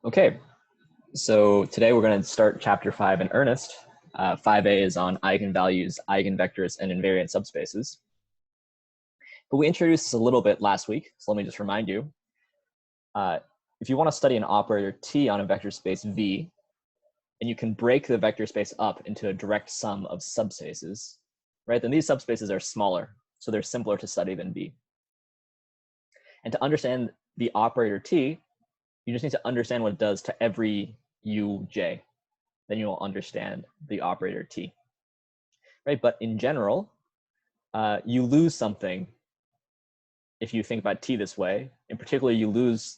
Okay, so today we're going to start chapter 5 in earnest. 5A is on eigenvalues, eigenvectors, and invariant subspaces. But we introduced this a little bit last week, so let me just remind you. If you want to study an operator T on a vector space V, and you can break the vector space up into a direct sum of subspaces, right, then these subspaces are smaller, so they're simpler to study than V. And to understand the operator T, you just need to understand what it does to every uj. Then you'll understand the operator T. Right? But in general, you lose something if you think about T this way. In particular, you lose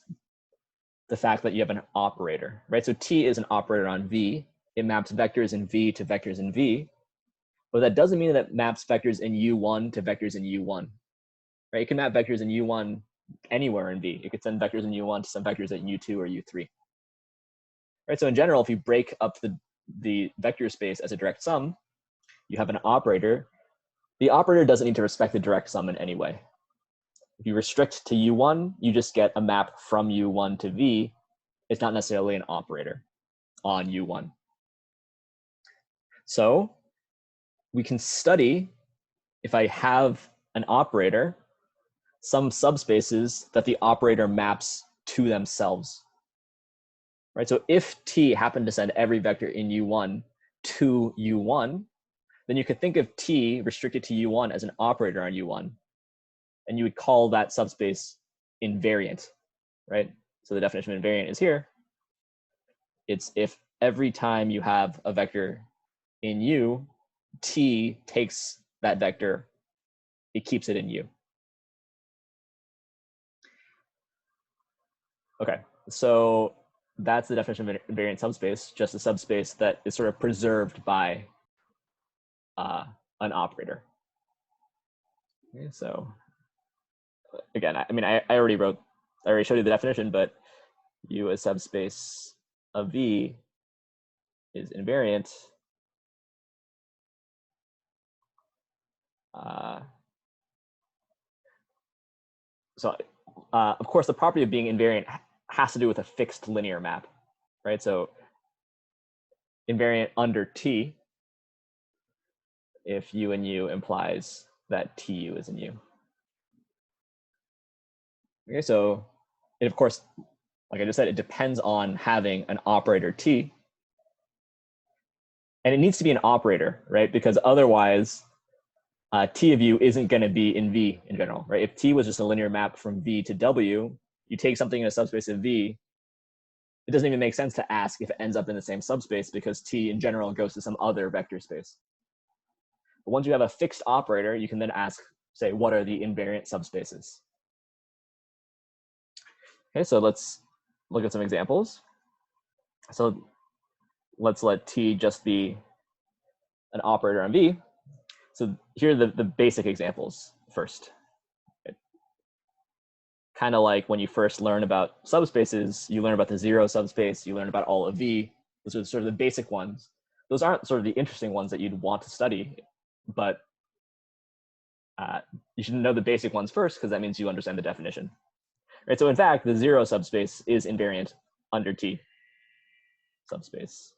the fact that you have an operator, right? So T is an operator on V. It maps vectors in V to vectors in V. But that doesn't mean that it maps vectors in U1 to vectors in U1. Right? It can map vectors in U1 anywhere in V. It could send vectors in U1 to some vectors at U2 or U3. Right? So in general, if you break up the vector space as a direct sum, you have an operator. The operator doesn't need to respect the direct sum in any way. If you restrict to U1, you just get a map from U1 to V. It's not necessarily an operator on U1. So we can study, if I have an operator, some subspaces that the operator maps to themselves. Right? So if T happened to send every vector in U1 to U1, then you could think of T restricted to U1 as an operator on U1. And you would call that subspace invariant, right? So the definition of invariant is here. It's if every time you have a vector in U, T takes that vector, it keeps it in U. Okay, so that's the definition of invariant subspace, just a subspace that is sort of preserved by an operator. Okay, so again, I already showed you the definition, but U as subspace of V is invariant. Of course, the property of being invariant has to do with a fixed linear map, right? So invariant under T if U and U implies that TU is in U. Okay, so it, of course, like I just said, it depends on having an operator T. And it needs to be an operator, right? Because otherwise, T of U isn't going to be in V in general, right? If T was just a linear map from V to W, you take something in a subspace of V, it doesn't even make sense to ask if it ends up in the same subspace because T in general goes to some other vector space. But once you have a fixed operator, you can then ask, say, what are the invariant subspaces? Okay, so let's look at some examples. So let's let T just be an operator on V. So here are the basic examples first. Kind of like when you first learn about subspaces, you learn about the zero subspace, you learn about all of V. Those are sort of the basic ones. Those aren't sort of the interesting ones that you'd want to study, but you should know the basic ones first because that means you understand the definition. Right? So in fact, the zero subspace is invariant under T subspace.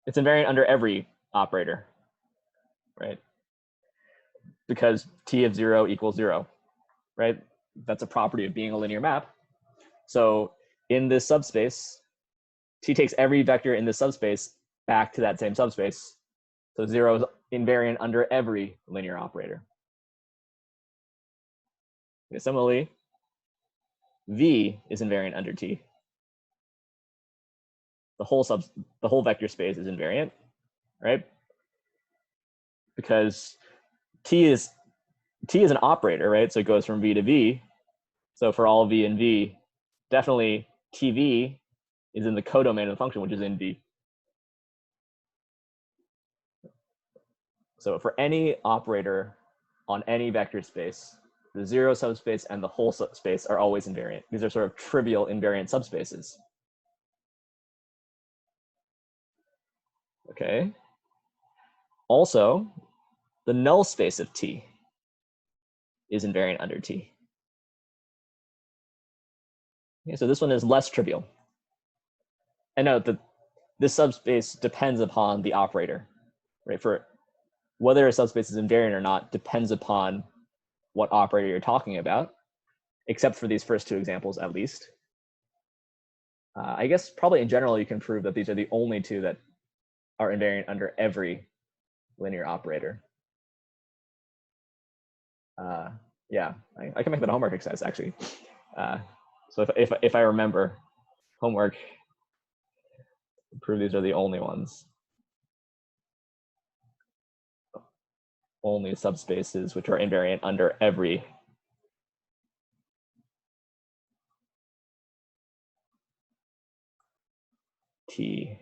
It's invariant under every operator, right? Because T of 0 equals 0, right? That's a property of being a linear map. So in this subspace, T takes every vector in this subspace back to that same subspace. So 0 is invariant under every linear operator. Okay, similarly, V is invariant under T. The whole vector space is invariant, right? Because T is an operator, right? So it goes from V to V. So for all V and V, definitely TV is in the codomain of the function, which is in V. So for any operator on any vector space, the zero subspace and the whole subspace are always invariant. These are sort of trivial invariant subspaces. Okay. Also, the null space of T is invariant under T. Okay, so this one is less trivial. And note that this subspace depends upon the operator, right? For whether a subspace is invariant or not depends upon what operator you're talking about, except for these first two examples at least. I guess probably in general you can prove that these are the only two that are invariant under every linear operator. Yeah, I can make that a homework exercise actually. So if I remember homework, prove these are the only ones. Only subspaces which are invariant under every T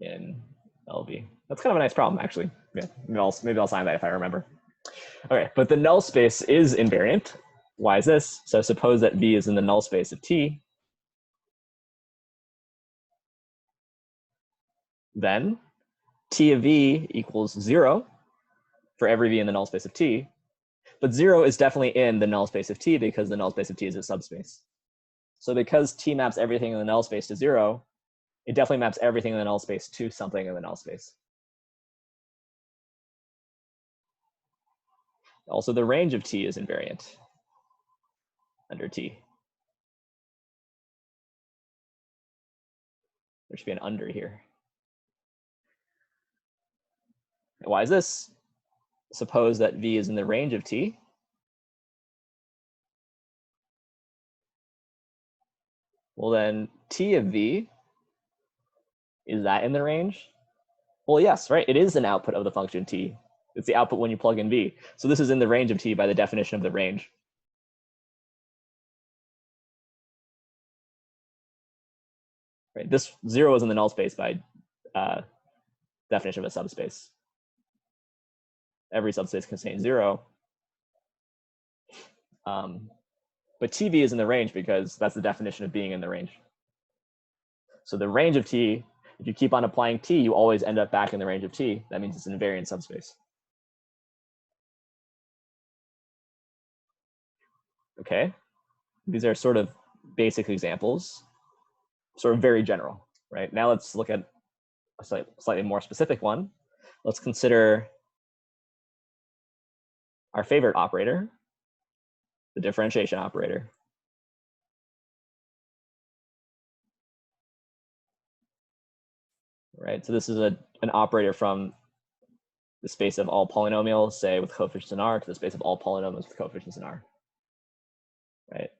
in LV. That's kind of a nice problem, actually. Yeah, maybe I'll sign that if I remember. Okay, but the null space is invariant. Why is this? So suppose that V is in the null space of T. Then T of V equals 0 for every V in the null space of T. But 0 is definitely in the null space of T because the null space of T is a subspace. So because T maps everything in the null space to 0, it definitely maps everything in the null space to something in the null space. Also, the range of T is invariant under T. There should be an under here. Why is this? Suppose that V is in the range of T. Well, then T of V, is that in the range? Well, yes, right? It is an output of the function T. It's the output when you plug in V. So this is in the range of T by the definition of the range. Right? This 0 is in the null space by definition of a subspace. Every subspace contains 0. But TV is in the range because that's the definition of being in the range. So the range of T, if you keep on applying T, you always end up back in the range of T. That means it's an invariant subspace. Okay, these are sort of basic examples, sort of very general, right? Now let's look at a slightly more specific one. Let's consider our favorite operator, the differentiation operator. Right, so this is an operator from the space of all polynomials, say with coefficients in R, to the space of all polynomials with coefficients in R. Right,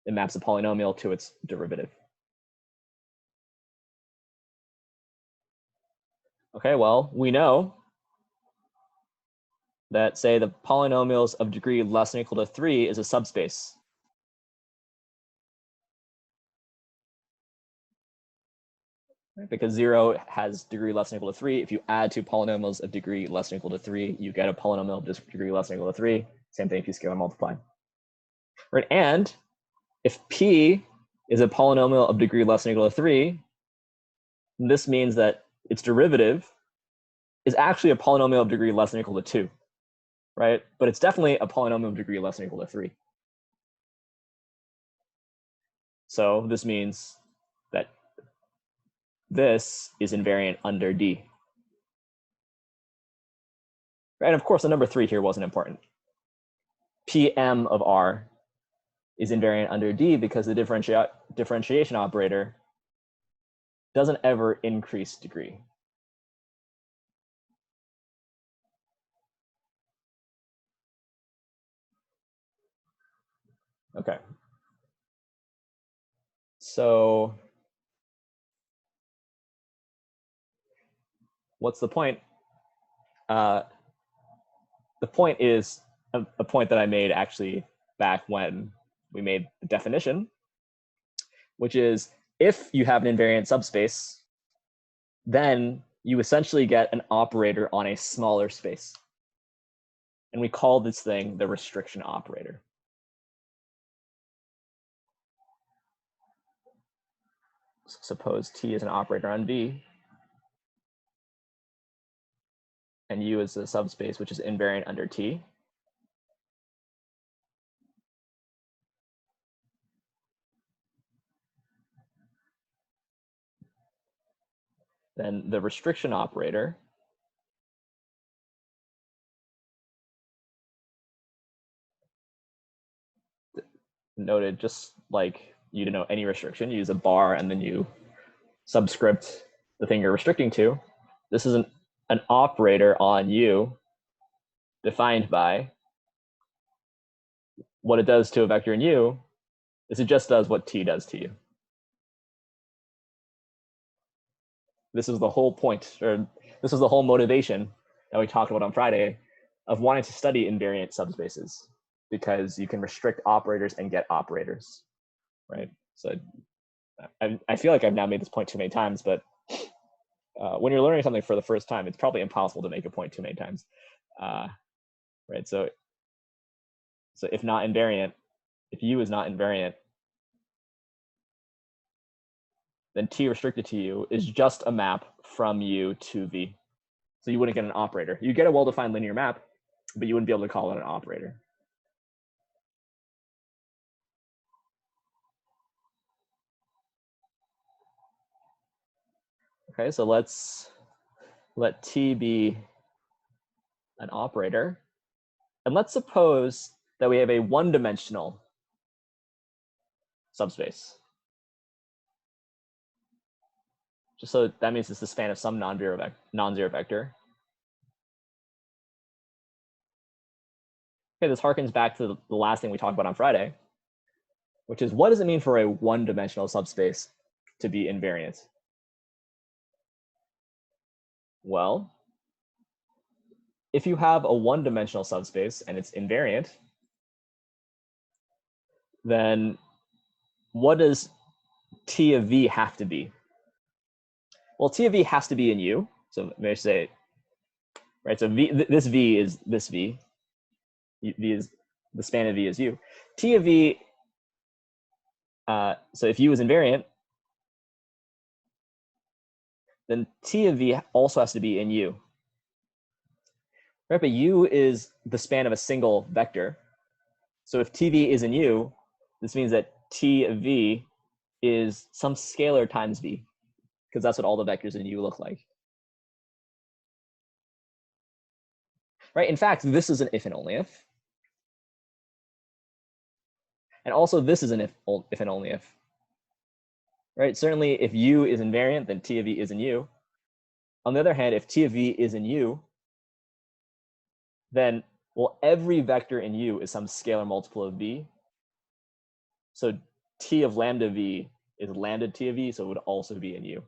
it maps a polynomial to its derivative. Okay, well, we know that, say, the polynomials of degree less than or equal to 3 is a subspace. Right? Because 0 has degree less than or equal to 3. If you add two polynomials of degree less than or equal to 3, you get a polynomial of degree less than or equal to 3. Same thing if you scalar multiply. Right, and if P is a polynomial of degree less than or equal to 3, this means that its derivative is actually a polynomial of degree less than or equal to 2, right? But it's definitely a polynomial of degree less than or equal to 3. So this means that this is invariant under D. Right? And of course, the number 3 here wasn't important. Pm of R is invariant under D because the differentiation operator doesn't ever increase degree. Okay. So what's the point? The point is a point that I made actually back when we made the definition, which is if you have an invariant subspace, then you essentially get an operator on a smaller space. And we call this thing the restriction operator. Suppose T is an operator on V, and U is a subspace which is invariant under T. then the restriction operator noted just like you denote any restriction, you use a bar and then you subscript the thing you're restricting to. This is an operator on U defined by what it does to a vector in U is it just does what T does to U. This is the whole point, or this is the whole motivation that we talked about on Friday of wanting to study invariant subspaces, because you can restrict operators and get operators, right? So I feel like I've now made this point too many times, but when you're learning something for the first time, it's probably impossible to make a point too many times, right? So if not invariant, if U is not invariant, then T restricted to U is just a map from U to V. So you wouldn't get an operator. You get a well-defined linear map, but you wouldn't be able to call it an operator. Okay, so let's let T be an operator. And let's suppose that we have a one-dimensional subspace. Just so that means it's the span of some non-zero vector. Okay, this harkens back to the last thing we talked about on Friday, which is what does it mean for a one-dimensional subspace to be invariant? Well, if you have a one-dimensional subspace and it's invariant, then what does T of V have to be? Well, T of V has to be in U. So maybe I say, right, so this V is this V. V is the span of V is U. T of V, so if U is invariant, then T of V also has to be in U. Right, but U is the span of a single vector. So if TV is in U, this means that T of V is some scalar times V, because that's what all the vectors in U look like. Right, in fact, this is an if and only if. And also this is an if and only if. Right, certainly if U is invariant, then T of V is in U. On the other hand, if T of V is in U, then, well, every vector in U is some scalar multiple of V. So T of lambda V is lambda T of V, so it would also be in U.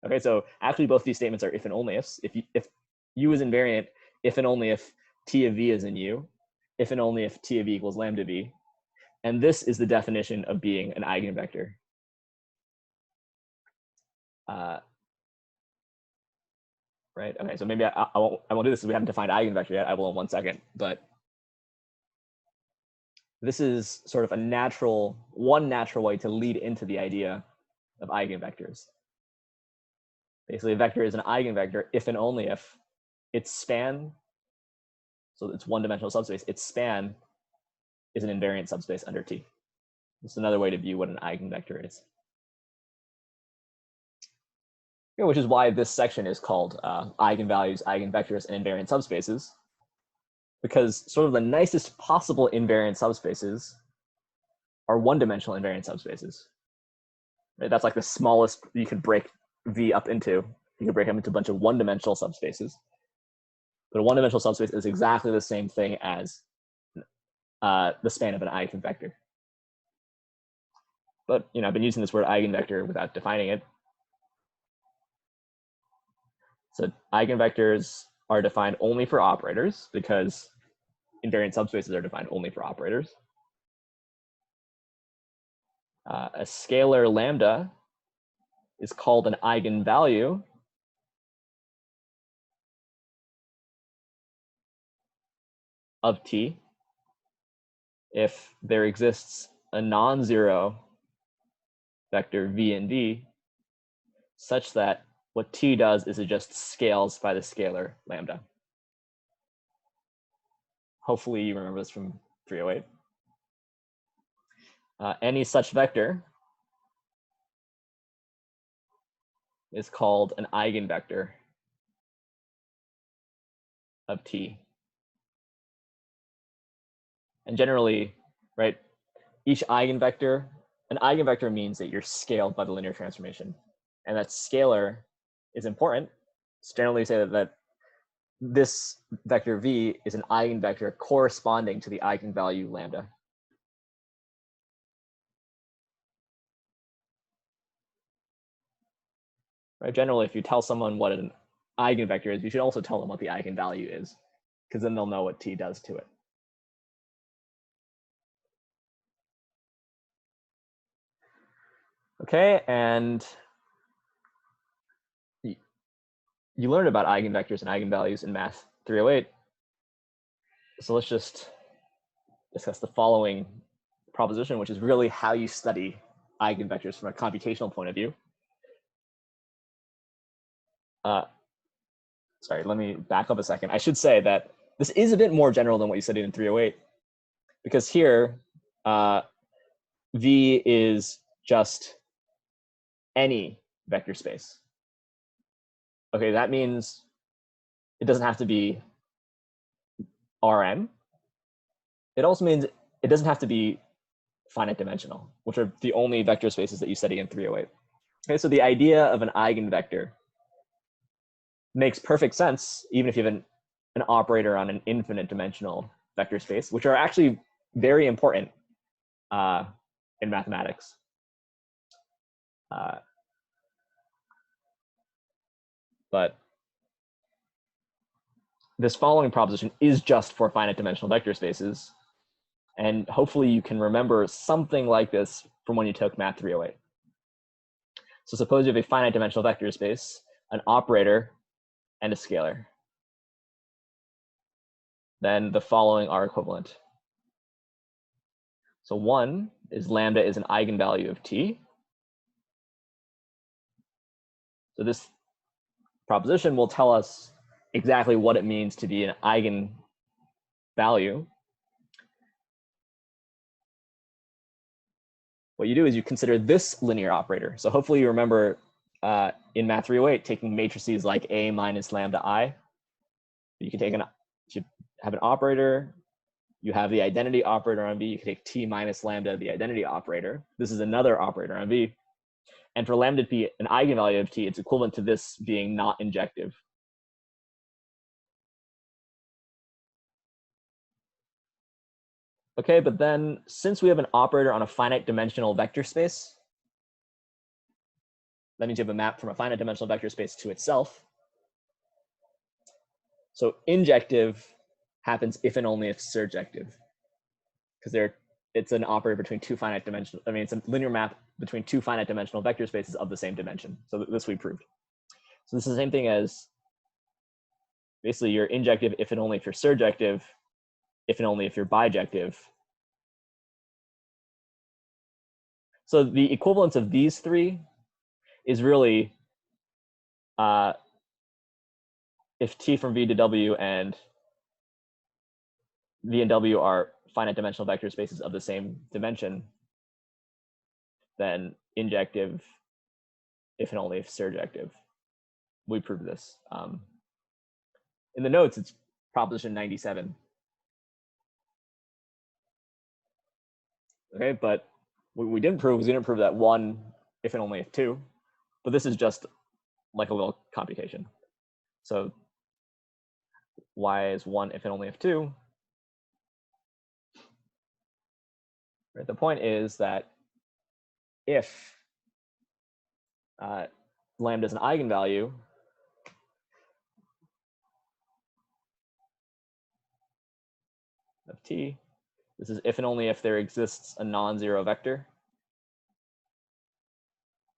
Okay, so actually both these statements are if and only ifs. If U is invariant, if and only if T of V is in U, if and only if T of V equals lambda V. And this is the definition of being an eigenvector. Right, okay, so maybe I won't do this because we haven't defined eigenvector yet. I will in 1 second, but this is sort of one natural way to lead into the idea of eigenvectors. Basically, a vector is an eigenvector if and only if its span, so it's one-dimensional subspace, its span is an invariant subspace under T. It's another way to view what an eigenvector is. Which is why this section is called Eigenvalues, Eigenvectors, and Invariant Subspaces, because sort of the nicest possible invariant subspaces are one-dimensional invariant subspaces. Right? That's like the smallest you could break V up into. You could break them into a bunch of one-dimensional subspaces. But a one-dimensional subspace is exactly the same thing as the span of an eigenvector. But I've been using this word eigenvector without defining it. So eigenvectors are defined only for operators because invariant subspaces are defined only for operators. A scalar lambda is called an eigenvalue of T if there exists a non-zero vector V and V such that what T does is it just scales by the scalar lambda. Hopefully you remember this from 308. Any such vector is called an eigenvector of T. And generally, right, each eigenvector, an eigenvector means that you're scaled by the linear transformation. And that scalar is important. It's generally say that this vector v is an eigenvector corresponding to the eigenvalue lambda. Right? Generally, if you tell someone what an eigenvector is, you should also tell them what the eigenvalue is, because then they'll know what T does to it. Okay, and you learned about eigenvectors and eigenvalues in Math 308. So let's just discuss the following proposition, which is really how you study eigenvectors from a computational point of view. Sorry, let me back up a second. I should say that this is a bit more general than what you studied in 308, because here, V is just any vector space. Okay, that means it doesn't have to be Rn. It also means it doesn't have to be finite dimensional, which are the only vector spaces that you study in 308. Okay, so the idea of an eigenvector makes perfect sense, even if you have an operator on an infinite dimensional vector space, which are actually very important in mathematics. But this following proposition is just for finite dimensional vector spaces. And hopefully you can remember something like this from when you took Math 308. So suppose you have a finite dimensional vector space, an operator, and a scalar. Then the following are equivalent. So one is lambda is an eigenvalue of T. So this proposition will tell us exactly what it means to be an eigenvalue. What you do is you consider this linear operator. So hopefully you remember in Math 308 taking matrices like A minus lambda I. You can take you have an operator, you have the identity operator on V, you can take T minus lambda, the identity operator. This is another operator on V. And for lambda to be an eigenvalue of T, it's equivalent to this being not injective. Okay, but then since we have an operator on a finite dimensional vector space, that means you have a map from a finite dimensional vector space to itself. So injective happens if and only if surjective, because it's an operator between two finite dimensional, I mean, it's a linear map between two finite dimensional vector spaces of the same dimension. So this we proved. So this is the same thing as basically you're injective if and only if you're surjective, if and only if you're bijective. So the equivalence of these three is really if T from V to W and V and W are finite dimensional vector spaces of the same dimension, then injective if and only if surjective. We proved this. In the notes, it's proposition 97. Okay, but what we didn't prove was we didn't prove that one if and only if two, but this is just like a little computation. So y is one if and only if two. Right, the point is that if lambda is an eigenvalue, of T, this is if and only if there exists a non-zero vector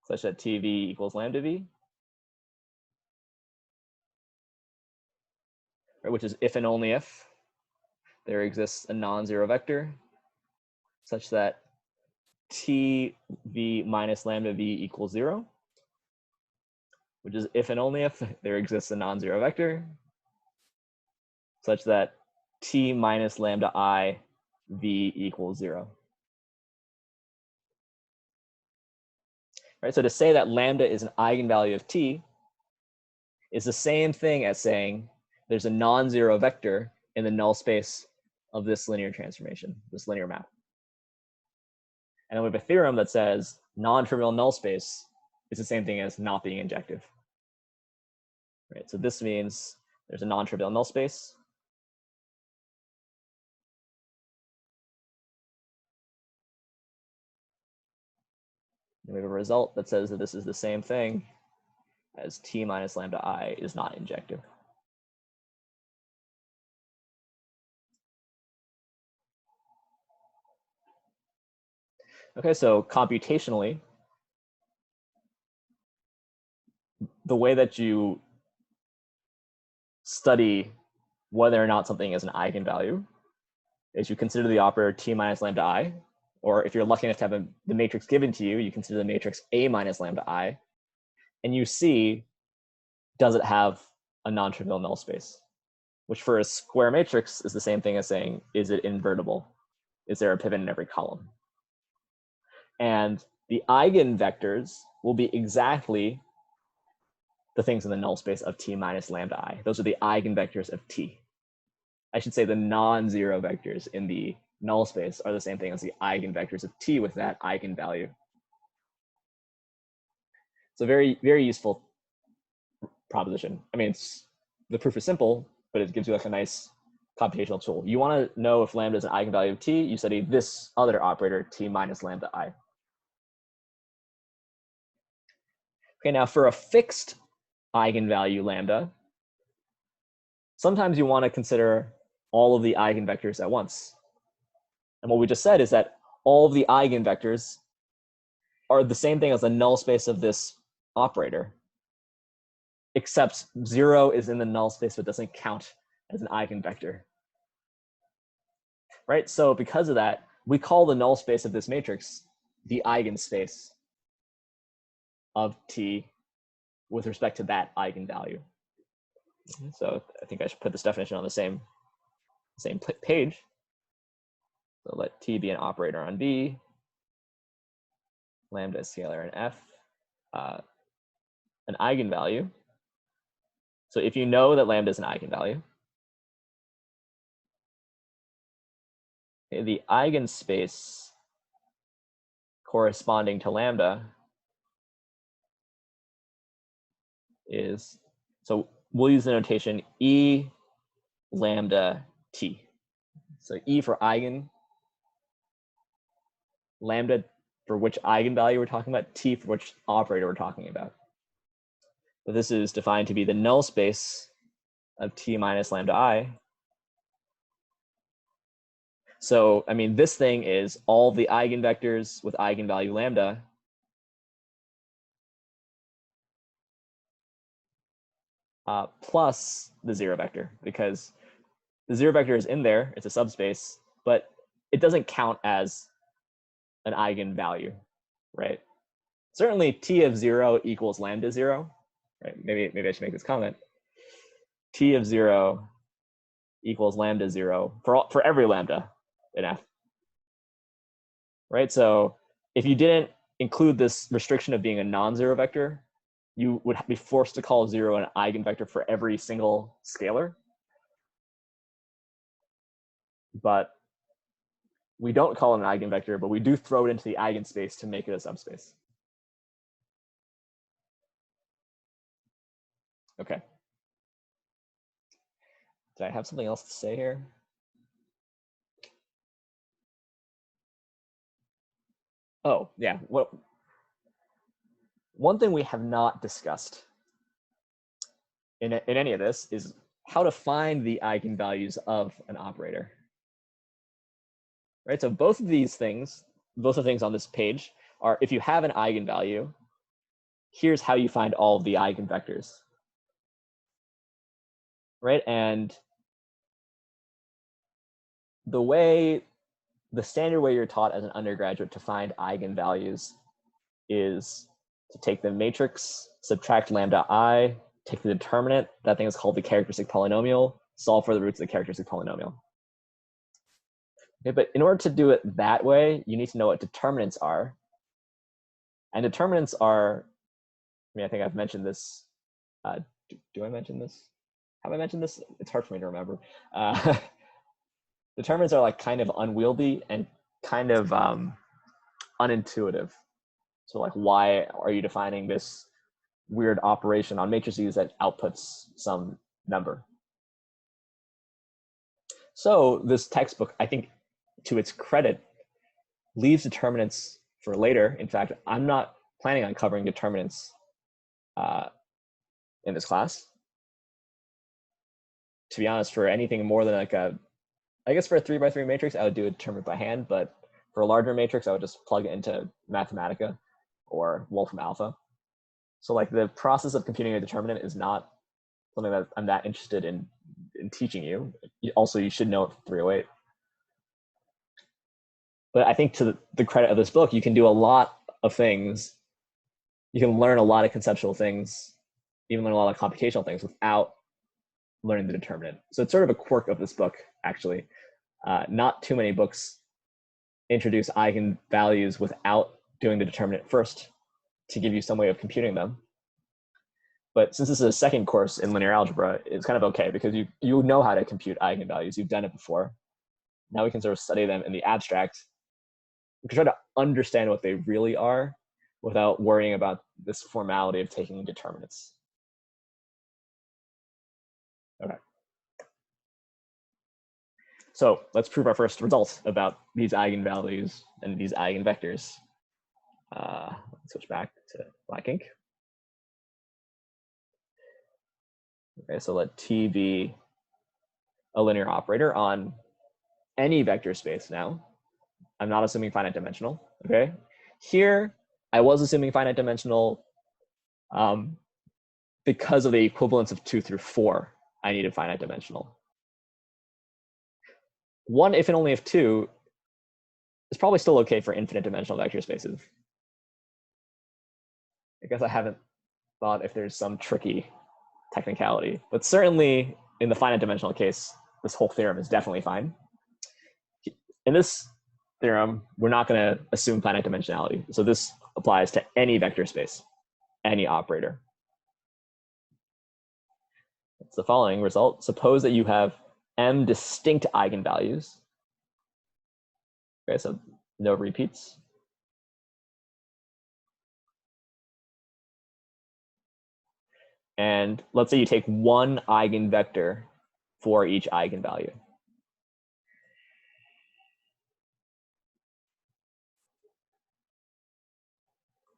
such that TV equals lambda V, right, which is if and only if there exists a non-zero vector such that TV minus lambda V equals 0, which is if and only if there exists a non-zero vector such that T minus lambda I V equals 0. right? So to say that lambda is an eigenvalue of t is the same thing as saying there's a non-zero vector in the null space of this linear transformation, this linear map. And then we have a theorem that says non-trivial null space is the same thing as not being injective. Right? So this means there's a non-trivial null space. And we have a result that says that this is the same thing as t minus lambda I is not injective. Okay, so computationally, the way that you study whether or not something is an eigenvalue is you consider the operator t minus lambda I, or if you're lucky enough to have the matrix given to you, you consider the matrix A minus lambda I, and you see, does it have a non-trivial null space? Which for a square matrix is the same thing as saying, is it invertible? Is there a pivot in every column? And the eigenvectors will be exactly the things in the null space of t minus lambda I. Those are the eigenvectors of t. I should say the non-zero vectors in the null space are the same thing as the eigenvectors of t with that eigenvalue. It's a very, very useful proposition. I mean, the proof is simple, but it gives you like a nice computational tool. You want to know if lambda is an eigenvalue of t, you study this other operator, t minus lambda I. Okay, now for a fixed eigenvalue lambda, sometimes you want to consider all of the eigenvectors at once. And what we just said is that all of the eigenvectors are the same thing as the null space of this operator, except 0 is in the null space but doesn't count as an eigenvector. Right? So because of that, we call the null space of this matrix the eigenspace of t with respect to that eigenvalue. So I think I should put this definition on the same page. So let t be an operator on V, lambda is scalar in F, an eigenvalue. So if you know that lambda is an eigenvalue, the eigenspace corresponding to lambda is, so we'll use the notation E lambda T. So E for eigen, lambda for which eigenvalue we're talking about, T for which operator we're talking about. But this is defined to be the null space of T minus lambda I. So, I mean, this thing is all the eigenvectors with eigenvalue lambda plus the zero vector, because the zero vector is in there, it's a subspace, but it doesn't count as an eigenvalue, right? Certainly t of 0 equals lambda 0, right? Maybe I should make this comment. T of 0 equals lambda 0 for every lambda in F, right? So if you didn't include this restriction of being a non-zero vector, you would be forced to call 0 an eigenvector for every single scalar. But we don't call it an eigenvector, but we do throw it into the eigenspace to make it a subspace. Okay. Did I have something else to say here? Oh, yeah. One thing we have not discussed in any of this is how to find the eigenvalues of an operator. Right? So both of these things, both of the things on this page are, if you have an eigenvalue, here's how you find all of the eigenvectors. Right? And the standard way you're taught as an undergraduate to find eigenvalues is to take the matrix, subtract lambda I, take the determinant, that thing is called the characteristic polynomial, solve for the roots of the characteristic polynomial. Okay, but in order to do it that way, you need to know what determinants are. And determinants are, I mean, I think I've mentioned this. Do I mention this? Have I mentioned this? It's hard for me to remember. Determinants are like kind of unwieldy and kind of unintuitive. So like, why are you defining this weird operation on matrices that outputs some number? So this textbook, I think, to its credit, leaves determinants for later. In fact, I'm not planning on covering determinants in this class. To be honest, for anything more than like I guess for a 3x3 matrix, I would do a determinant by hand, but for a larger matrix, I would just plug it into Mathematica or Wolfram Alpha. So like the process of computing a determinant is not something that I'm that interested in teaching you. Also, you should know it from 308. But I think to the credit of this book, you can do a lot of things. You can learn a lot of conceptual things, even learn a lot of computational things without learning the determinant. So it's sort of a quirk of this book, actually. Not too many books introduce eigenvalues without doing the determinant first to give you some way of computing them. But since this is a second course in linear algebra, it's kind of okay because you know how to compute eigenvalues. You've done it before. Now we can sort of study them in the abstract. We can try to understand what they really are without worrying about this formality of taking determinants. Okay. So let's prove our first result about these eigenvalues and these eigenvectors. Let's switch back to black ink. Okay, so let T be a linear operator on any vector space now. I'm not assuming finite dimensional, okay? Here, I was assuming finite dimensional because of the equivalence of 2 through 4, I needed finite dimensional. 1 if and only if 2 is probably still okay for infinite dimensional vector spaces. I guess I haven't thought if there's some tricky technicality, but certainly in the finite dimensional case, this whole theorem is definitely fine. In this theorem, we're not going to assume finite dimensionality. So this applies to any vector space, any operator. It's the following result. Suppose that you have m distinct eigenvalues. Okay, so no repeats. And let's say you take one eigenvector for each eigenvalue.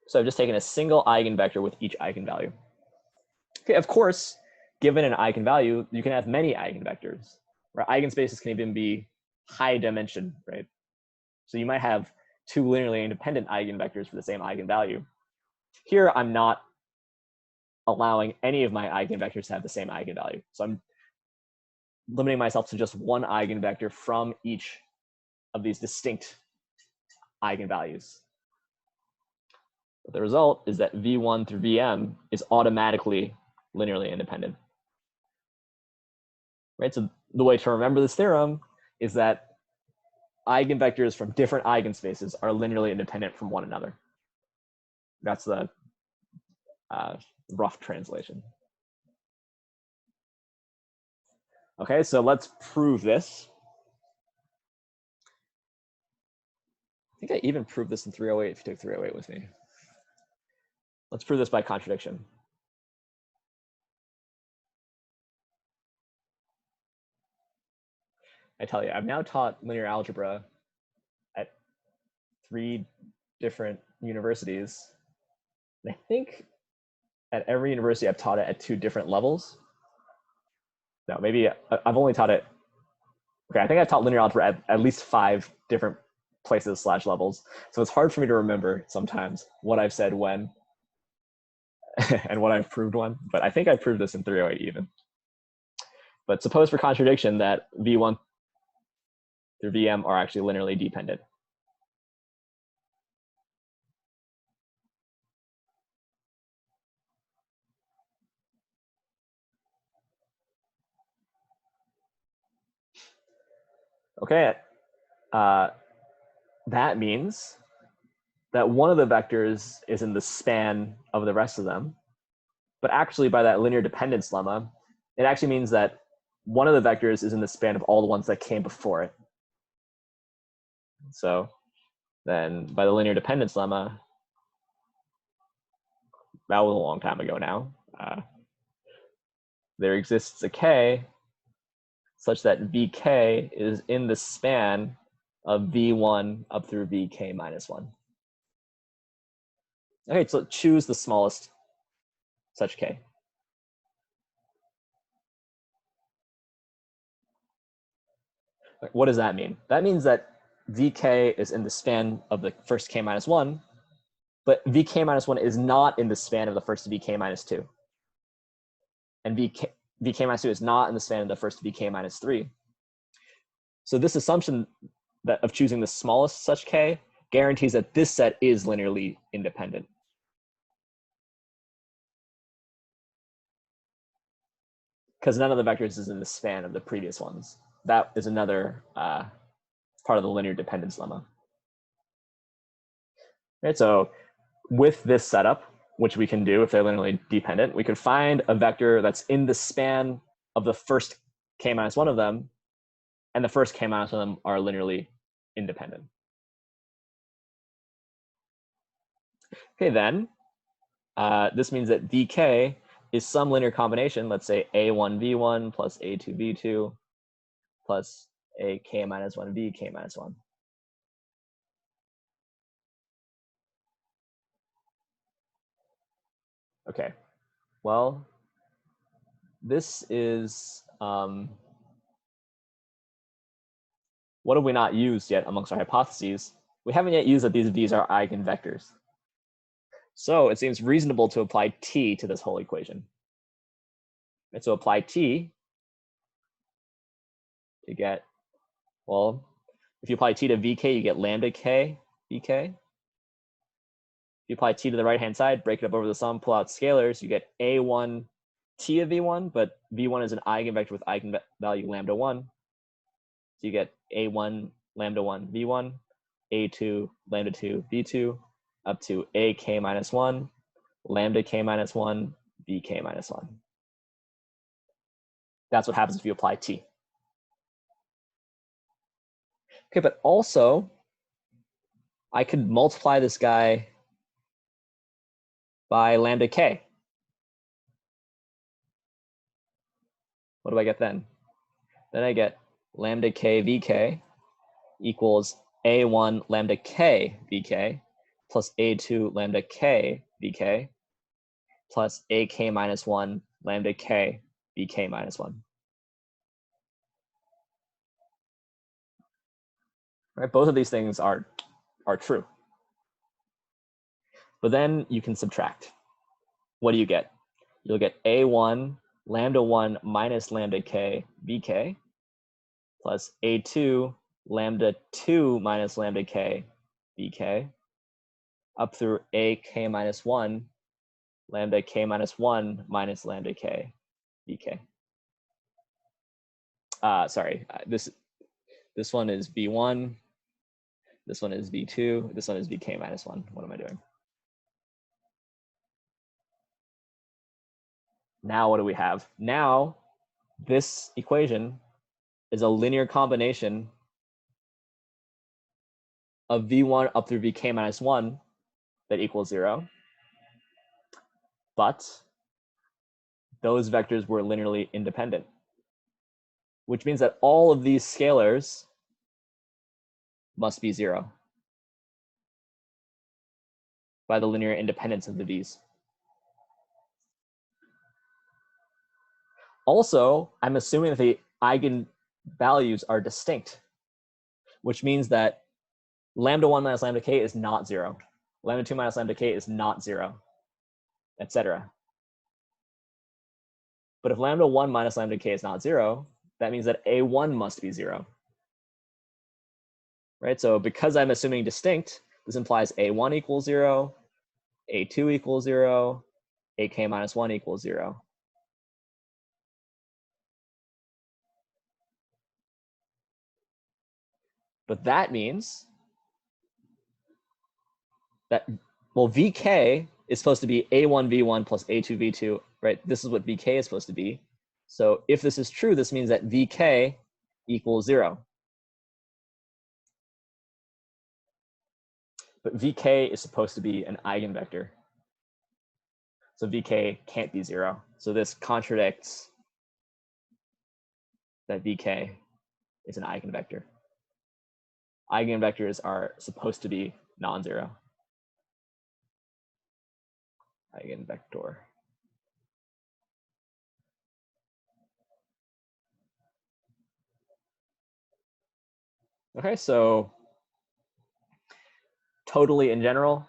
So I've just taken a single eigenvector with each eigenvalue. Okay, of course, given an eigenvalue, you can have many eigenvectors. Right? Eigenspaces can even be high dimension, right? So you might have two linearly independent eigenvectors for the same eigenvalue. Here, I'm not allowing any of my eigenvectors to have the same eigenvalue. So I'm limiting myself to just one eigenvector from each of these distinct eigenvalues. But the result is that V1 through Vm is automatically linearly independent. Right? So the way to remember this theorem is that eigenvectors from different eigenspaces are linearly independent from one another. That's the rough translation. Okay, so let's prove this. I think I even proved this in 308 if you took 308 with me. Let's prove this by contradiction. I tell you, I've now taught linear algebra at 3 different universities. And I think at every university I've taught it at 2 different levels. No, maybe I've only taught it. Okay, I think I've taught linear algebra at least 5 different places / levels. So it's hard for me to remember sometimes what I've said when and what I've proved when. But I think I proved this in 308 even. But suppose for contradiction that V1 through Vm are actually linearly dependent. Okay, that means that one of the vectors is in the span of the rest of them. But actually, by that linear dependence lemma, it actually means that one of the vectors is in the span of all the ones that came before it. So then by the linear dependence lemma, that was a long time ago now, there exists a k such that vk is in the span of v1 up through vk minus 1. Okay, so choose the smallest such k. What does that mean? That means that vk is in the span of the first k minus 1, but vk minus 1 is not in the span of the first vk minus 2. And vk minus 2 is not in the span of the first vk minus 3. So this assumption that of choosing the smallest such k guarantees that this set is linearly independent. Because none of the vectors is in the span of the previous ones. That is another part of the linear dependence lemma. Right, so with this setup, which we can do if they're linearly dependent, we could find a vector that's in the span of the first k minus 1 of them, and the first k minus 1 of them are linearly independent. Okay, then this means that vk is some linear combination, let's say a1v1 plus a2v2 plus a k minus 1 v k minus 1. Okay, well, this is, what have we not used yet amongst our hypotheses? We haven't yet used that these v's are eigenvectors. So it seems reasonable to apply t to this whole equation. And so apply t to get, well, if you apply t to vk, you get lambda k vk. If you apply t to the right-hand side, break it up over the sum, pull out scalars, you get a1 t of v1, but v1 is an eigenvector with eigenvalue lambda 1. So you get a1 lambda 1 v1, a2 lambda 2 v2, up to ak minus 1, lambda k minus 1, vk minus 1. That's what happens if you apply t. Okay, but also, I could multiply this guy by lambda k. What do I get then? Then I get lambda k vk equals a1 lambda k vk plus a2 lambda k vk plus ak minus 1 lambda k vk minus 1. Right? Both of these things are true. But then you can subtract. What do you get? You'll get a1 lambda 1 minus lambda k vk plus a2 lambda 2 minus lambda k vk up through ak minus 1 lambda k minus 1 minus lambda k vk. Sorry, this one is v1, this one is v2, this one is vk minus 1. What am I doing? Now what do we have? Now this equation is a linear combination of v1 up through vk minus 1 that equals 0. But those vectors were linearly independent, which means that all of these scalars must be 0 by the linear independence of the v's. Also, I'm assuming that the eigenvalues are distinct, which means that lambda 1 minus lambda k is not 0. Lambda 2 minus lambda k is not 0, etc. But if lambda 1 minus lambda k is not 0, that means that a1 must be 0. Right? So because I'm assuming distinct, this implies a1 equals 0, a2 equals 0, ak minus 1 equals 0. But that means that, well, vk is supposed to be a1 v1 plus a2 v2, right? This is what vk is supposed to be. So if this is true, this means that vk equals 0. But vk is supposed to be an eigenvector. So vk can't be 0. So this contradicts that vk is an eigenvector. Eigenvectors are supposed to be non-zero. Eigenvector. Okay, so totally in general,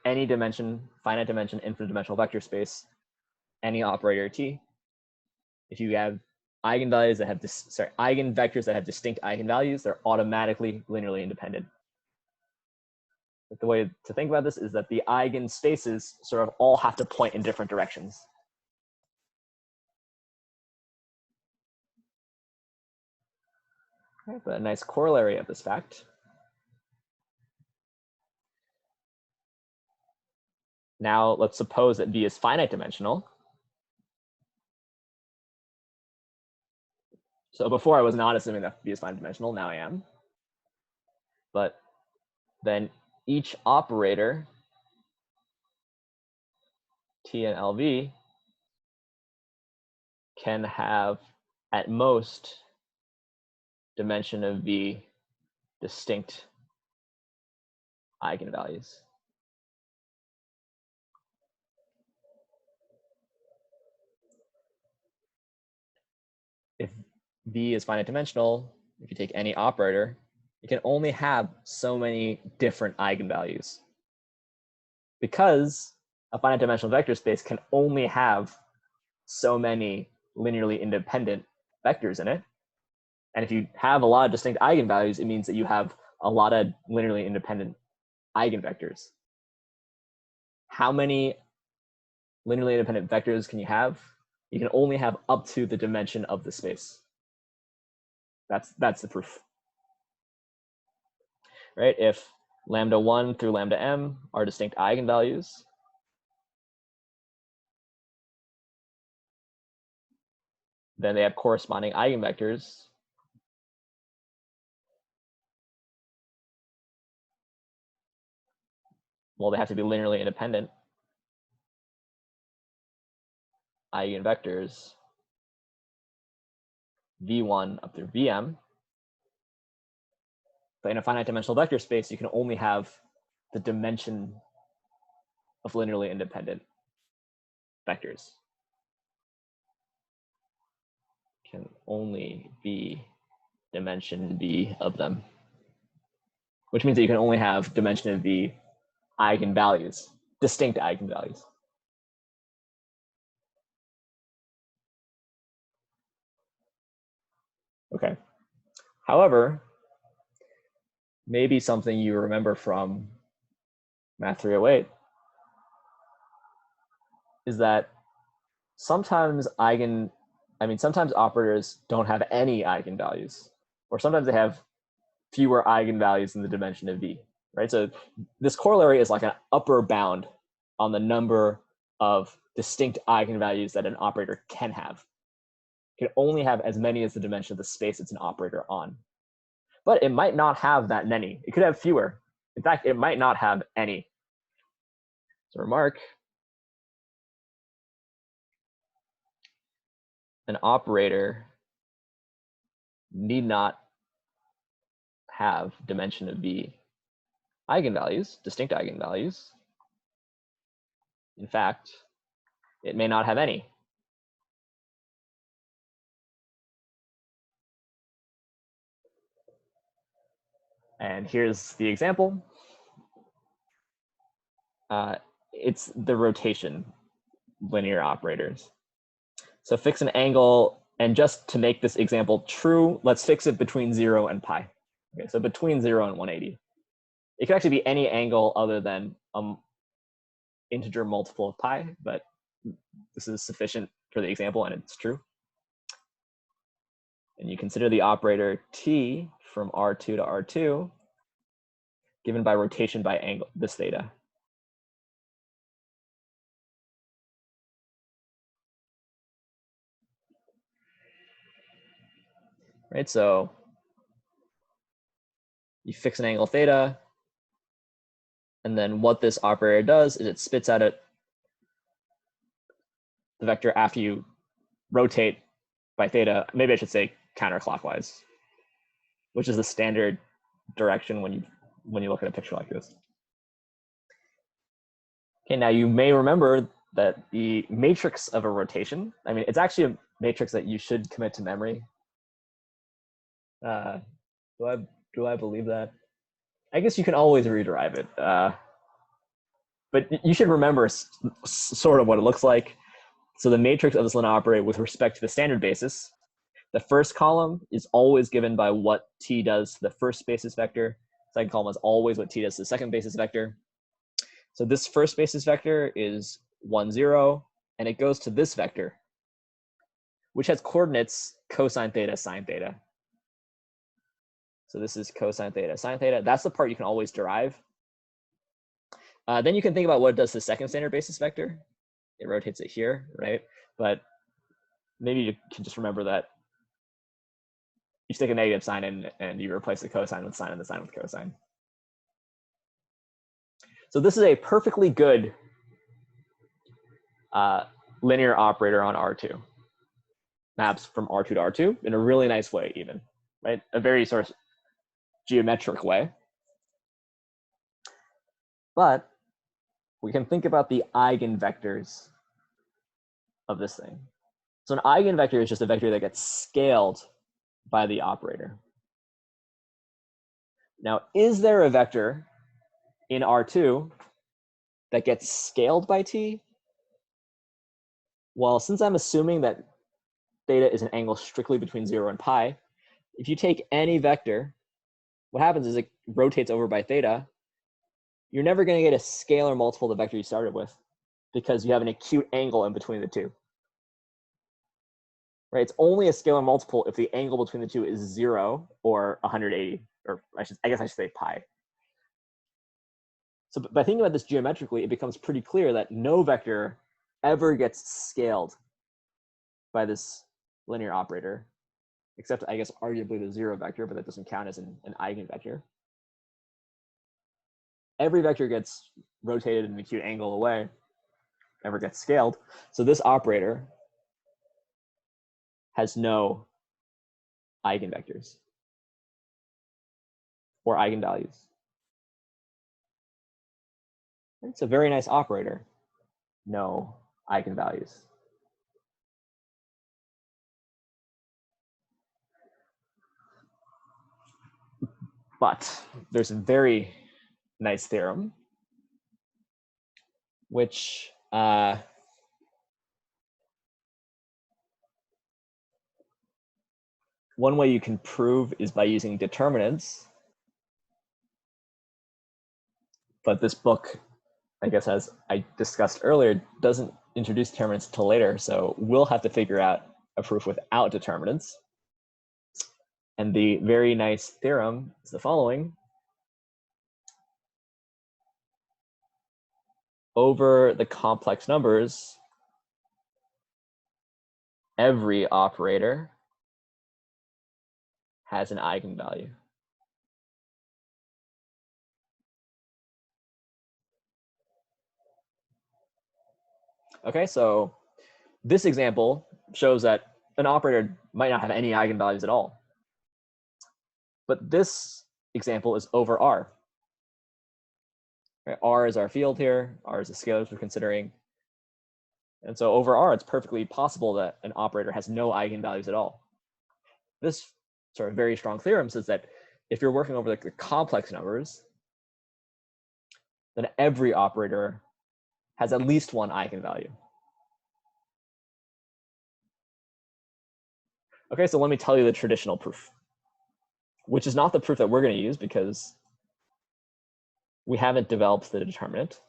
any dimension, finite dimension, infinite dimensional vector space, any operator T, if you have eigenvalues that have eigenvectors that have distinct eigenvalues, they're automatically linearly independent. But the way to think about this is that the eigenspaces sort of all have to point in different directions. Okay, but a nice corollary of this fact. Now let's suppose that V is finite dimensional. So before I was not assuming that V is finite dimensional, now I am. But then each operator, T and LV, can have at most dimension of V distinct eigenvalues. If V is finite dimensional, if you take any operator, it can only have so many different eigenvalues. Because a finite dimensional vector space can only have so many linearly independent vectors in it. And if you have a lot of distinct eigenvalues, it means that you have a lot of linearly independent eigenvectors. How many linearly independent vectors can you have? You can only have up to the dimension of the space. That's the proof. Right? If lambda 1 through lambda m are distinct eigenvalues, then they have corresponding eigenvectors. Well, they have to be linearly independent eigenvectors v1 up through vm. But in a finite dimensional vector space, you can only have the dimension of linearly independent vectors. Can only be dimension v of them, which means that you can only have dimension of v eigenvalues, distinct eigenvalues. Okay. However, maybe something you remember from Math 308 is that sometimes sometimes operators don't have any eigenvalues, or sometimes they have fewer eigenvalues in the dimension of v, right? So this corollary is like an upper bound on the number of distinct eigenvalues that an operator can have. It can only have as many as the dimension of the space it's an operator on. But it might not have that many. It could have fewer. In fact, it might not have any. So remark, an operator need not have dimension of v eigenvalues, distinct eigenvalues. In fact, it may not have any. And here's the example. It's the rotation linear operators. So fix an angle, and just to make this example true, let's fix it between 0 and pi. Okay, so between 0 and 180. It could actually be any angle other than integer multiple of pi, but this is sufficient for the example, and it's true. And you consider the operator t from R2 to R2. given by rotation by angle, this theta. Right, so you fix an angle theta, and then what this operator does is it spits out the vector after you rotate by theta. Maybe I should say counterclockwise, which is the standard direction when you look at a picture like this. Okay, now you may remember that the matrix of a rotation, I mean, it's actually a matrix that you should commit to memory. Do I believe that? I guess you can always rederive it. But you should remember sort of what it looks like. So the matrix of this linear operator with respect to the standard basis, the first column is always given by what t does to the first basis vector. The second column is always what t does to the second basis vector. So this first basis vector is 1, 0, and it goes to this vector, which has coordinates cosine theta, sine theta. So this is cosine theta, sine theta. That's the part you can always derive. Then you can think about what it does to the second standard basis vector. It rotates it here, right? But maybe you can just remember that you stick a negative sign in and you replace the cosine with sine and the sine with cosine. So this is a perfectly good linear operator on R2. Maps from R2 to R2 in a really nice way even, right? A very sort of geometric way. But we can think about the eigenvectors of this thing. So an eigenvector is just a vector that gets scaled by the operator. Now, is there a vector in R2 that gets scaled by t? Well, since I'm assuming that theta is an angle strictly between 0 and pi, if you take any vector, what happens is it rotates over by theta. You're never going to get a scalar multiple of the vector you started with because you have an acute angle in between the two. Right? It's only a scalar multiple if the angle between the two is 0 or 180, or I guess I should say pi. So by thinking about this geometrically, it becomes pretty clear that no vector ever gets scaled by this linear operator, except I guess arguably the 0 vector, but that doesn't count as an eigenvector. Every vector gets rotated in an acute angle away, never gets scaled. So this operator has no eigenvectors or eigenvalues. It's a very nice operator. No eigenvalues. But there's a very nice theorem, which one way you can prove is by using determinants. But this book, I guess, as I discussed earlier, doesn't introduce determinants until later. So we'll have to figure out a proof without determinants. And the very nice theorem is the following. Over the complex numbers, every operator has an eigenvalue. Okay, so this example shows that an operator might not have any eigenvalues at all. But this example is over R. Right? R is our field here. R is the scalars we're considering. And so over R, it's perfectly possible that an operator has no eigenvalues at all. This sort of very strong theorem says that if you're working over the complex numbers, then every operator has at least one eigenvalue. Okay, so let me tell you the traditional proof, which is not the proof that we're going to use because we haven't developed the determinant.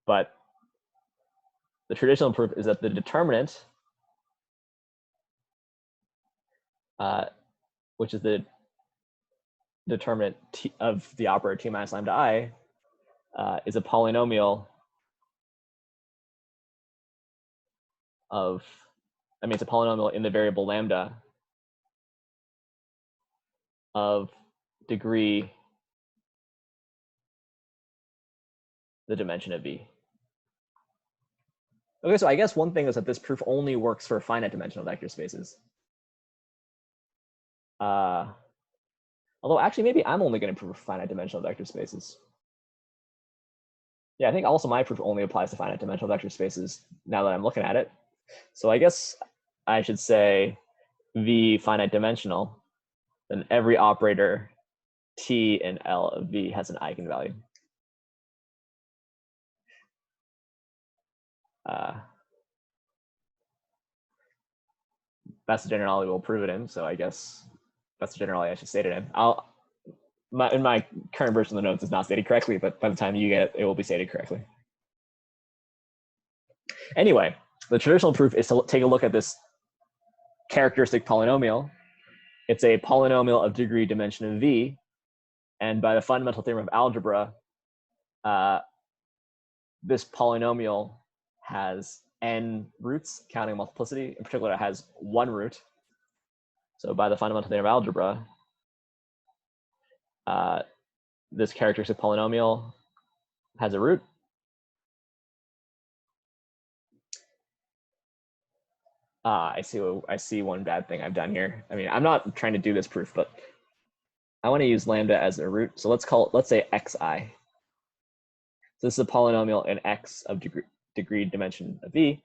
But the traditional proof is that the determinant, which is the determinant t of the operator t minus lambda I is a polynomial of, it's a polynomial in the variable lambda of degree the dimension of V. Okay, so I guess one thing is that this proof only works for finite dimensional vector spaces. Although actually maybe I'm only going to prove finite dimensional vector spaces. Yeah, I think also my proof only applies to finite dimensional vector spaces now that I'm looking at it. So I guess I should say V finite dimensional, then every operator T and L of V has an eigenvalue. That's the generality we'll prove it in, so I guess that's the generality I should state it in. In my current version of the notes, it's not stated correctly, but by the time you get it, it will be stated correctly. Anyway, the traditional proof is to take a look at this characteristic polynomial. It's a polynomial of degree dimension of V, and by the fundamental theorem of algebra, this polynomial has n roots, counting multiplicity. In particular, it has one root. So by the fundamental theorem of algebra, this characteristic polynomial has a root. I see one bad thing I've done here. I'm not trying to do this proof, but I want to use lambda as a root. So let's say xi. So this is a polynomial in x of degree dimension of V.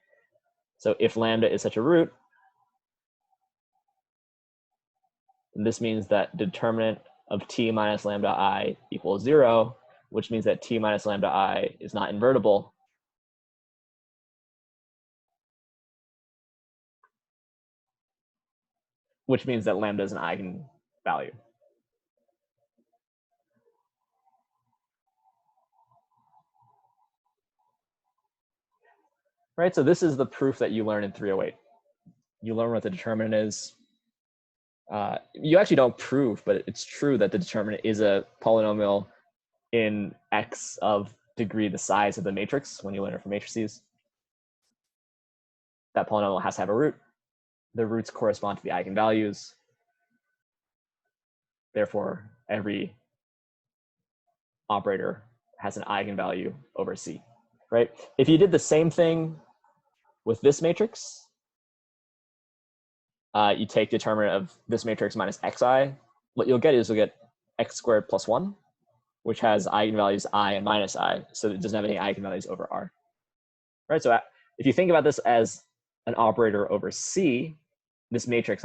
So if lambda is such a root, then this means that determinant of t minus lambda I equals 0, which means that t minus lambda I is not invertible. Which means that lambda is an eigenvalue. Right, so this is the proof that you learn in 308. You learn what the determinant is. You actually don't prove, but it's true that the determinant is a polynomial in x of degree the size of the matrix when you learn it from matrices. That polynomial has to have a root. The roots correspond to the eigenvalues. Therefore, every operator has an eigenvalue over C, right? If you did the same thing with this matrix, you take determinant of this matrix minus xi, what you'll get x squared plus 1, which has eigenvalues I and minus I, so it doesn't have any eigenvalues over R. Right, so if you think about this as an operator over C, this matrix,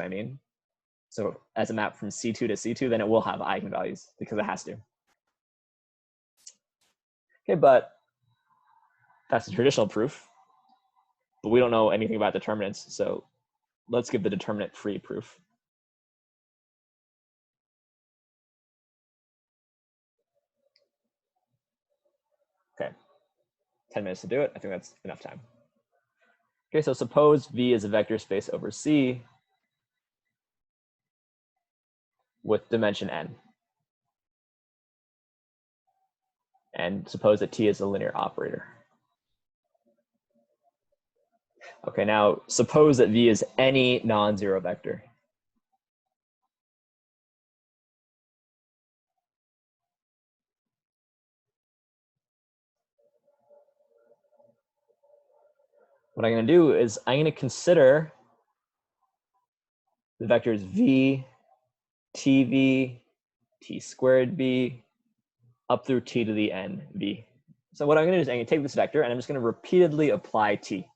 so as a map from C2 to C2, then it will have eigenvalues because it has to. Okay, but that's the traditional proof, but we don't know anything about determinants, so let's give the determinant-free proof. Okay, 10 minutes to do it. I think that's enough time. Okay, so suppose V is a vector space over C with dimension n. And suppose that T is a linear operator. Okay, now suppose that V is any non-zero vector. What I'm going to do is I'm going to consider the vectors V, TV, T squared V, up through T to the n V. So what I'm going to do is I'm going to take this vector and I'm just going to repeatedly apply T.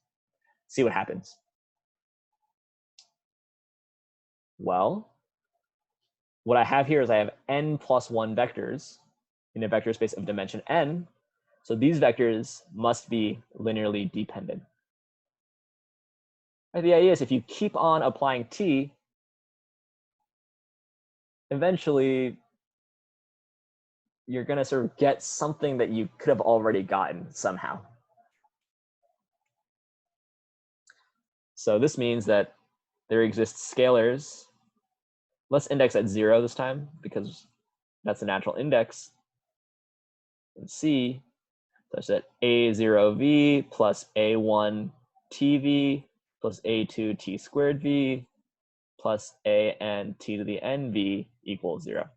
See what happens. Well, what I have here is I have n plus 1 vectors in a vector space of dimension n. So these vectors must be linearly dependent. And the idea is if you keep on applying T, eventually you're going to sort of get something that you could have already gotten somehow. So this means that there exist scalars. Let's index at 0 this time because that's the natural index in C, such that A0V plus A1TV plus A2 T squared V plus AN T to the N V equals 0.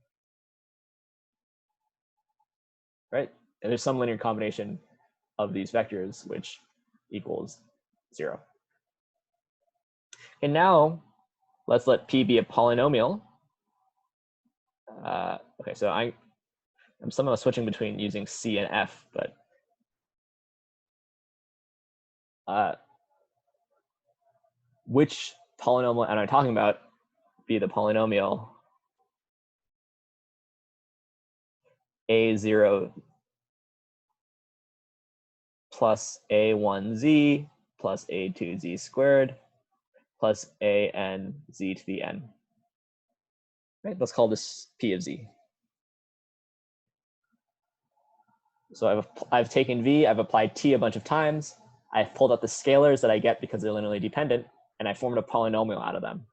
Right? And there's some linear combination of these vectors which equals 0. And now let's let P be a polynomial. Okay, so I'm somehow switching between using C and F, but which polynomial am I talking about? Be the polynomial A0 plus A1Z plus A2Z squared plus AN Z to the N. Right, let's call this P of Z. So I've taken V, I've applied T a bunch of times, I've pulled out the scalars that I get because they're linearly dependent, and I formed a polynomial out of them.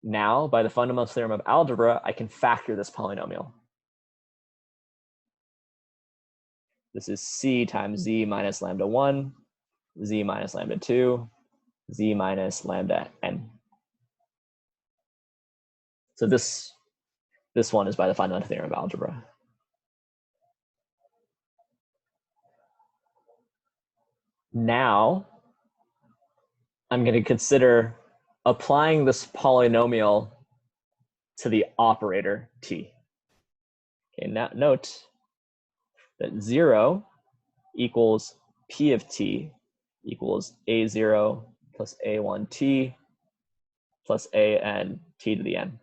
Now, by the fundamental theorem of algebra, I can factor this polynomial. This is C times Z minus lambda 1, Z minus lambda 2, Z minus lambda N. So this one is by the fundamental theorem of algebra. Now, I'm going to consider applying this polynomial to the operator T. Okay, now note that 0 equals P of T equals A0 plus A1T plus AN T to the N.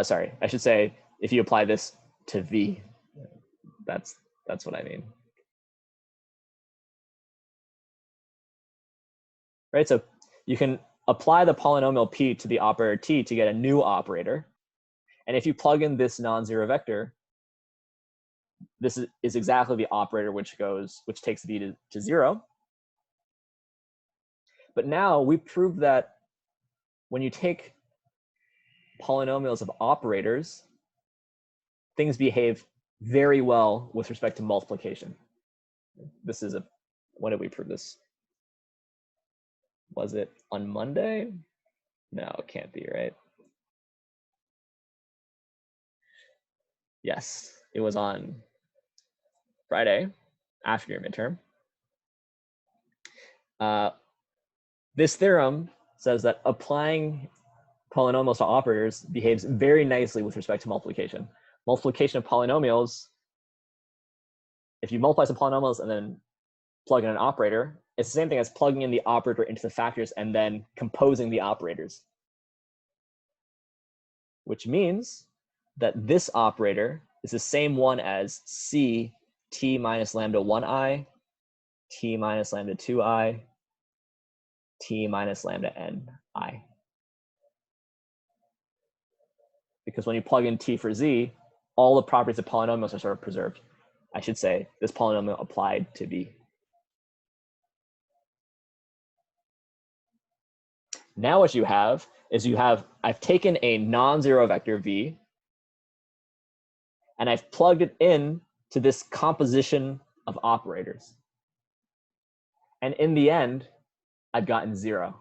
Sorry, I should say if you apply this to V, that's what I mean. Right, so you can apply the polynomial P to the operator T to get a new operator. And if you plug in this non-zero vector, this is exactly the operator which takes V to 0. But now we proved that when you take polynomials of operators, things behave very well with respect to multiplication. This is when did we prove this? Was it on Monday? No, it can't be, right? Yes, it was on Friday after your midterm. This theorem says that applying polynomials to operators behaves very nicely with respect to multiplication. Multiplication of polynomials, if you multiply some polynomials and then plug in an operator, it's the same thing as plugging in the operator into the factors and then composing the operators. Which means that this operator is the same one as C T minus lambda 1I, T minus lambda 2I, T minus lambda N I. Because when you plug in T for Z, all the properties of polynomials are sort of preserved. I should say this polynomial applied to V. Now what you have is I've taken a non-zero vector V and I've plugged it in to this composition of operators. And in the end, I've gotten 0.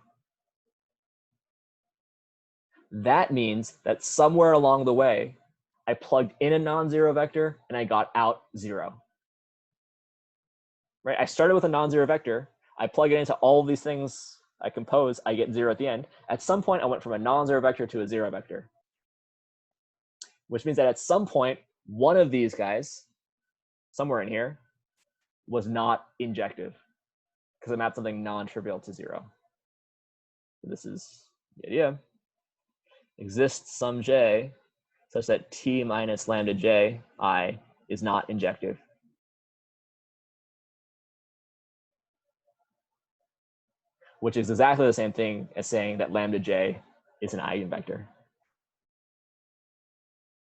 That means that somewhere along the way, I plugged in a non-zero vector and I got out 0. Right? I started with a non-zero vector. I plug it into all of these things I compose, I get 0 at the end. At some point, I went from a non-zero vector to a 0 vector, which means that at some point, one of these guys, somewhere in here, was not injective because I mapped something non-trivial to 0. So this is the idea. Exists some j such that T minus lambda j I is not injective. Which is exactly the same thing as saying that lambda j is an eigenvector.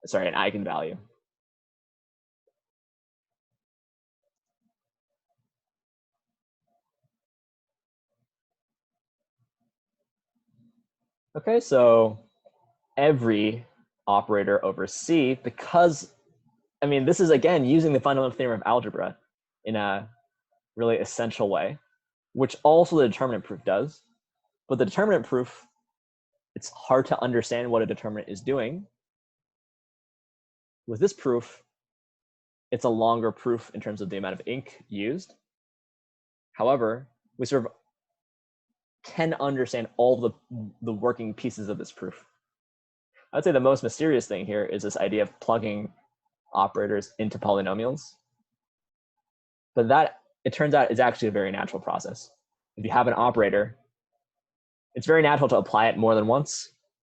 Sorry, an eigenvalue. Okay, so every operator over C, because, I mean, this is, again, using the fundamental theorem of algebra in a really essential way, which also the determinant proof does. But the determinant proof, it's hard to understand what a determinant is doing. With this proof, it's a longer proof in terms of the amount of ink used. However, we sort of can understand all the working pieces of this proof. I'd say the most mysterious thing here is this idea of plugging operators into polynomials. But that, it turns out, is actually a very natural process. If you have an operator, it's very natural to apply it more than once.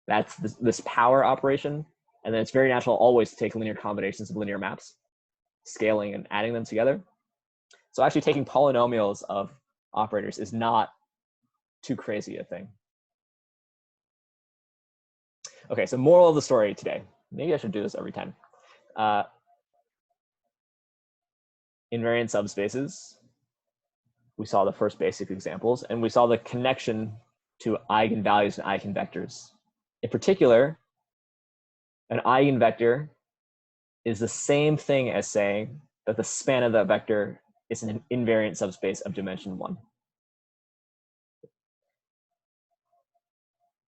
That's this power operation. And then it's very natural always to take linear combinations of linear maps, scaling and adding them together. So actually taking polynomials of operators is not too crazy a thing. Okay, so moral of the story today. Maybe I should do this every time. Invariant subspaces. We saw the first basic examples, and we saw the connection to eigenvalues and eigenvectors. In particular, an eigenvector is the same thing as saying that the span of that vector is an invariant subspace of dimension 1.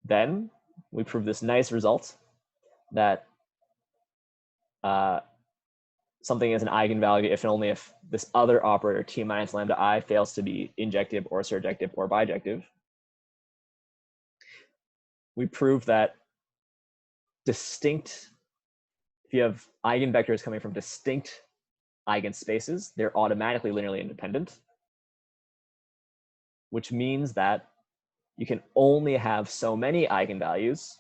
Then we prove this nice result that something is an eigenvalue if and only if this other operator, t minus lambda I, fails to be injective or surjective or bijective. We prove that if you have eigenvectors coming from distinct eigenspaces, they're automatically linearly independent, which means that you can only have so many eigenvalues.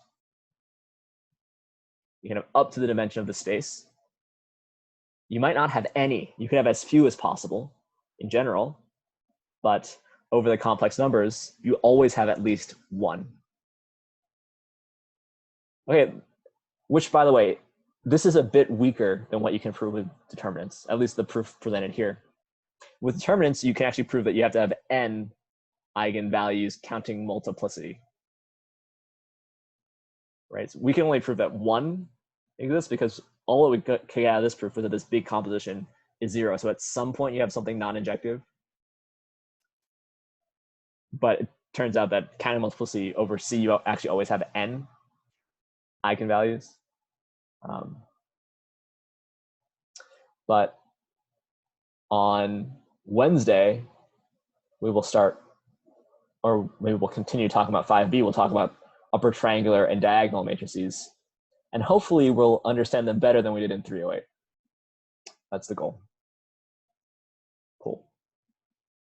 You can have up to the dimension of the space. You might not have any. You could have as few as possible in general, but over the complex numbers, you always have at least one. Okay, which, by the way, this is a bit weaker than what you can prove with determinants, at least the proof presented here. With determinants, you can actually prove that you have to have n eigenvalues counting multiplicity. Right? So we can only prove that one exists because all that we get out of this proof is that this big composition is 0. So at some point you have something non-injective. But it turns out that counting multiplicity over C, you actually always have n eigenvalues. But on Wednesday, we will start, or maybe we'll continue talking about 5B. We'll talk about upper triangular and diagonal matrices. And hopefully we'll understand them better than we did in 308. That's the goal.